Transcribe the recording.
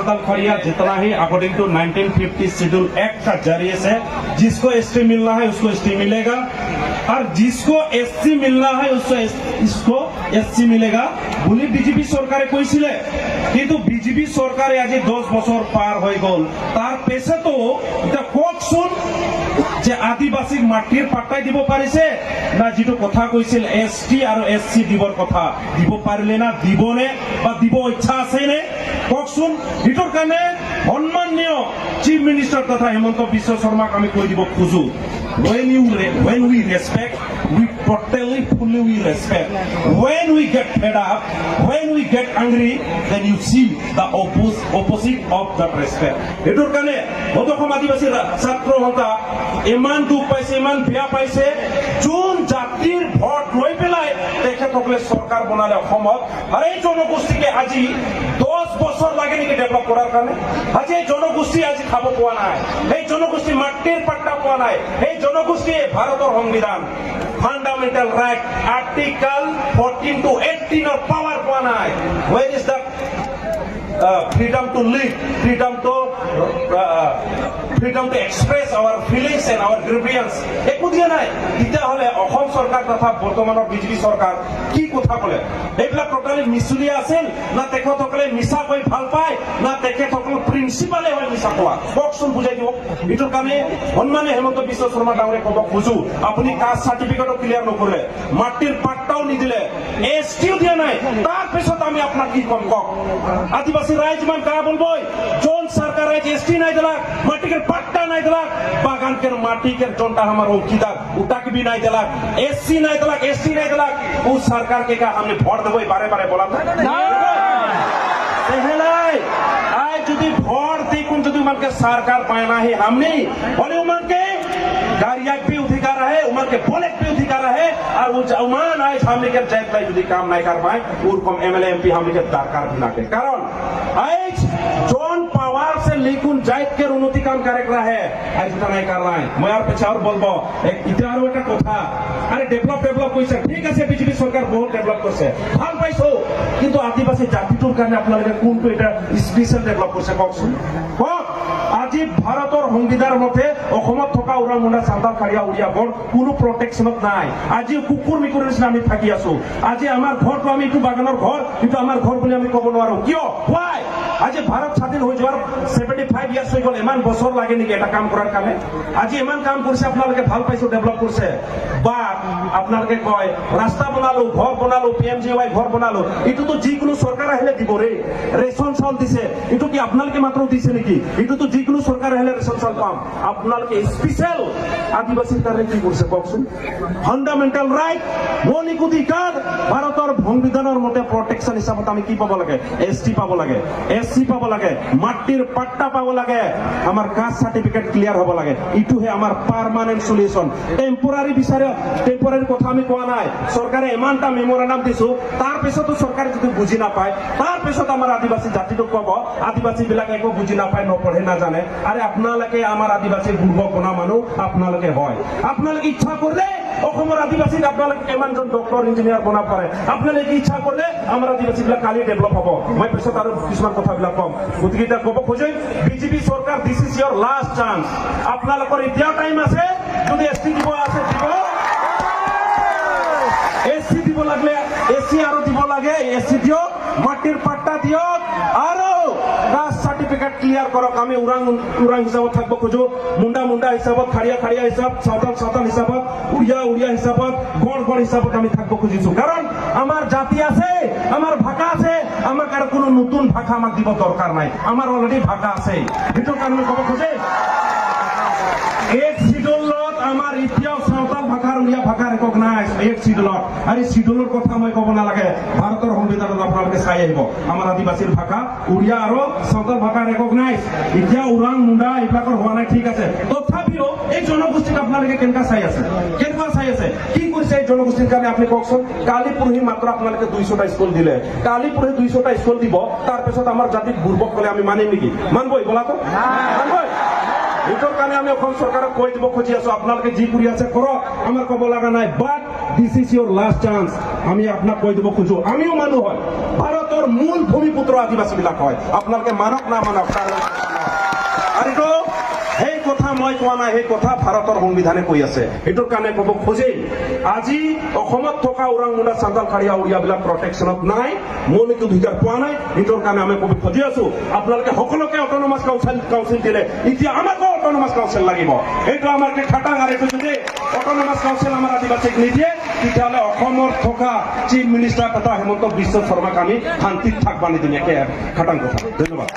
सांताल खड़िया जितना ही according to 1950 schedule act का जरिए से जिसको एसटी मिलना है उसको एसटी मिलेगा और जिसको एससी मिलना है उसको एससी मिलेगा बोली बीजेपी सरकारे কৈছিলে কিন্তু বিজেপি সরকারে আজি 10 বছর পার হয়ে গল তার পেছে তো এটা ককসুন যে আদিবাসী মাটির পাট্টাই দিব পাৰিছে না যেটো কথা কৈছিল এসটি আৰ এসসি দিবৰ কথা দিব পাৰিলে না দিবনে বা দিব ইচ্ছা আছে নে ককসুন এটোৰ কাৰণে সম্মানীয় চিফ মিনিস্টার তথা হেমন্ত বিশ্ব শর্মাক আমি কৈ দিব খুজো when we respect we totally fully we respect when we get fed up when we get angry then you see the opposite of that respect এটোৰ কাৰণে অতকম আদিবাসী ছাত্ৰ হতা ইমান দুখ পাইছে ইমান বেয়া পাইছে যোন জাতিৰ ভোট লৈ পেলাই তেখেতসকলে সৰকাৰ বনালে অসমত আৰু এই জনগোষ্ঠীকে আজি 10 বছৰ লাগে নেকি ডেভেলপ কৰাৰ কাৰণে আজি এই জনগোষ্ঠী আজি খাব পোৱা নাই এই জনগোষ্ঠী মাটিৰ পাট্টা পোৱা নাই এই জনগোষ্ঠীয়ে ভাৰতৰ সংবিধান fundamental right article 14 to 18 of power পোৱা নাই where is the freedom to live freedom to express our feelings and our grievance একো দিয়া নাই তেতিয়া হলে অসম সরকার তথা বৰ্তমানৰ বিজেপি সরকার কি কথা বলে এইবিলাক টোটালি মিছুলিয়া আছিল না তেখেতসকলে মিছা কৈ ভাল পায় না তেখেতসকল প্ৰিন্সিপালে হয় মিছা কোৱা ককচোন বুজাই দিব এটোৰ কাৰণে সন্মানে হেমন্ত বিশ্ব শৰ্মা ডাঙৰে কব খুজো আপুনি কাষ্ট সাৰ্টিফিকেটও ক্লিয়াৰ নকৰে মাটিৰ পাট্টাও নিদিলে এসটিও দিয়া নাই তাৰ পিছত আমি আপোনাক কি কম কক আদিবাসী রাইজ মান কা বলবই जोन सरकार है एसटी नहीं दिला माटी के पट्टा नहीं दिला बागान के माटी के जोनटा हमार औकीदार उटाक भी नहीं दिला एससी नहीं दिला एसटी नहीं दिला उस सरकार के का हमने वोट देबो बारे बारे बोला नहीं आय যদি ভোট দি কোন যদি মান के सरकार पाना है हमने बोले उमन के गाड़िया भी अधिकार है उमन के बोले भी अधिकार है और वो उमान आए हमने के जैत लाई যদি काम नहीं कर पाए और कम एमएलए एमपी हमने के दरकार बिना के कारण आज जोन पावर से लेकुन जाइत के उन्नति काम करे है आज इतना नहीं कर रहा है मैं और पीछे और बोलबो एक इतिहार একটা কথা আরে ডেভেলপ কইছে ঠিক আছে বিজেপি সরকার বহুত ডেভেলপ করছে ভাল পাইছো কিন্তু আদিবাসী জাতিটোৰ কাৰণে আপোনালোকে কোনটো এটা স্পেশাল ডেভেলপ কৰছে কওকচোন কক আজি ভাৰতৰ সংবিধানৰ মতে অসমত থকা উৰা মুণ্ডা সান্তাল খাৰিয়া উৰিয়া গণ কোনো প্ৰটেকশনত নাই আজি কুকুৰ মিকুৰৰ নিচিনা আমি থাকি আছো আজি আমাৰ ঘৰটো আমি এইটো বাগানৰ ঘৰ কিন্তু আমাৰ ঘৰ বুলি আমি ক'ব নোৱাৰো কিয় why আজি ভাৰত স্বাধীন হৈ যোৱাৰ 75 ইয়াৰ্স হৈ গল ইমান বছৰ লাগে নেকি এটা কাম কৰাৰ কাৰণে আজি ইমান কাম কৰিছে আপোনালোকে ভাল পাইছো ডেভেলপ কৰিছে বা আপোনালোকে কয় ৰাস্তা বনালো ঘৰ বনালো পিএমজিৱাই ঘৰ বনালো এটো তো যিকোনো সৰকাৰ আহিলে দিব ৰে ৰেশন চাউল দিছে এটো কি আপোনালোকে মাত্ৰ দিছে নেকি এটো তো যিকোনো সৰকাৰ আহিলে ৰেশন চাউল পাম আপোনালোকে স্পেশাল আদিবাসীৰ কাৰণে কি কৰিছে কওকচোন ফান্ডামেন্টাল ৰাইট মৌলিক অধিকাৰ ভাৰতৰ সংবিধানৰ মতে প্ৰটেকশন হিচাপত আমি কি পাব লাগে এসটি পাব লাগে এসসি পাব লাগে মাটিৰ পাট্টা পাব লাগে আমাৰ কাষ্ট সাৰ্টিফিকেট ক্লিয়াৰ হ'ব লাগে ইটোহে আমাৰ পাৰ্মানেন্ট সলিউশন টেম্পোৰাৰি বিচাৰে টেম্পোৰাৰি কথা আমি কোৱা নাই সৰকাৰে এমানটা মেমোৰান্ডাম দিছো তাৰ পিছতো সৰকাৰে যদি বুজি না পায় তাৰ পিছত আমাৰ আদিবাসী জাতিটোক কব আদিবাসী বিলাক একো বুজি না পায় নপঢ়ে না জানে আরে আপোনালোকে আমাৰ আদিবাসী বুৰ্বক বনা মানুহ আপোনালোকে হয় আপোনালোকে ইচ্ছা কৰলে অসমৰ আদিবাসী আপোনালোকে কেমানজন ডক্টৰ ইঞ্জিনিয়াৰ বনাব পাৰে আপোনালোকে ইচ্ছা কৰলে আমাৰ আদিবাসী বিলাক কালি ডেভেলপ হ'ব মই পিছত আৰু কিছুমান কথাবিলাক কম গতিকে এটা কব খোজে BJP Sarkar this is your last chance আপোনালোকৰ এতিয়া টাইম আছে যদি এসটি দিব আছে দিব এসসি দিব লাগলে এসসি আৰু দিব লাগে এসসি দিও মাটিৰ পাট্টা দিও আৰু কাষ্ট সার্টিফিকেট ক্লিয়ার করক আমি উরাং হিসাবত থাকবো খুঁজো মুন্ডা হিসাবত খাড়িয়া হিসাব সাঁওতাল হিসাবত উড়িয়া হিসাবত গড় হিসাবত আমি থাকবো খুঁজিছো কারণ আমার জাতি আছে আমার ভাষা আছে আমার আর কোনো নতুন ভাষা আমাক দিব দরকার নাই আমার অলরেডি ভাষা আছে এটোৰ কাৰণে কব খোজে এক শিডিউলত আমাৰ এতিয়াও সাঁওতাল ভাষাৰ উড়িয়া ভাষা ৰেকগনাইজ এক শিডিউলত আৰ এই শিডিউলৰ কথা মই কব নালাগে ভাৰতৰ সংবিধানত আপোনালোকে চাই আহিব আমাৰ আদিবাসীৰ ভাষা উড়িয়া আৰু সাঁওতাল ভাষা ৰেকগনাইজ এতিয়া উৰাং মুণ্ডা এইবিলাকৰ হোৱা নাই ঠিক আছে তথাপিও এই জনগোষ্ঠীক আপোনালোকে কেনেকা চাই আছে কি কৰিছে এই জনগোষ্ঠীৰ কাৰণে আপুনি কওকচোন কালি পৰহি মাত্ৰ আপোনালোকে 200টা স্কুল দিলে কালি পৰহি 200টা স্কুল দিব তাৰপিছত আমাৰ জাতিক বুৰ্বক কলে আমি মানিম নেকি মানবই বলা তো মানবই এটোৰ কাৰণে আমি অসম সৰকাৰক কৈ দিব খুজি আছো আপোনালোকে যি কৰি আছে কৰক আমাৰ কব লগা নাই but this is your last chance আমি আপোনাক কৈ দিব খোজো, আমিও মানুহ হয়, ভাৰতৰ মূল ভূমিপুত্ৰ আদিবাসী বিলাক হয়, আপোনালোকে মানক না মানক আৰু এইটো সেই কথা মই কোৱা নাই, সেই কথা ভাৰতৰ সংবিধানে কৈ আছে। সেইটোৰ কাৰণে ক'ব খোজেই আজি অসমত থকা ওৰাং মুণ্ডা চান্তাল খাৰিয়া উৰিয়াবিলাক প্ৰটেকশ্যনত নাই, মৌলিক অধিকাৰ পোৱা নাই, সেইটোৰ কাৰণে আমি ক'ব খুজি আছো আপোনালোকে সকলোকে অট'নমাছ কাউন্সিল দিলে, এতিয়া আমাকো অট'নমাছ কাউন্সিল লাগিব। এইটো আমাৰ খাটাং, আৰু এইটো যদি অট'নমাছ কাউন্সিল আমাৰ আদিবাসীক নিদিয়ে তেতিয়াহ'লে অসমৰ থকা চিফ মিনিষ্টাৰ তথা হেমন্ত বিশ্ব শৰ্মাক আমি শান্তিত থাকবা নিদিম, একে খাটাং কথা। ধন্যবাদ।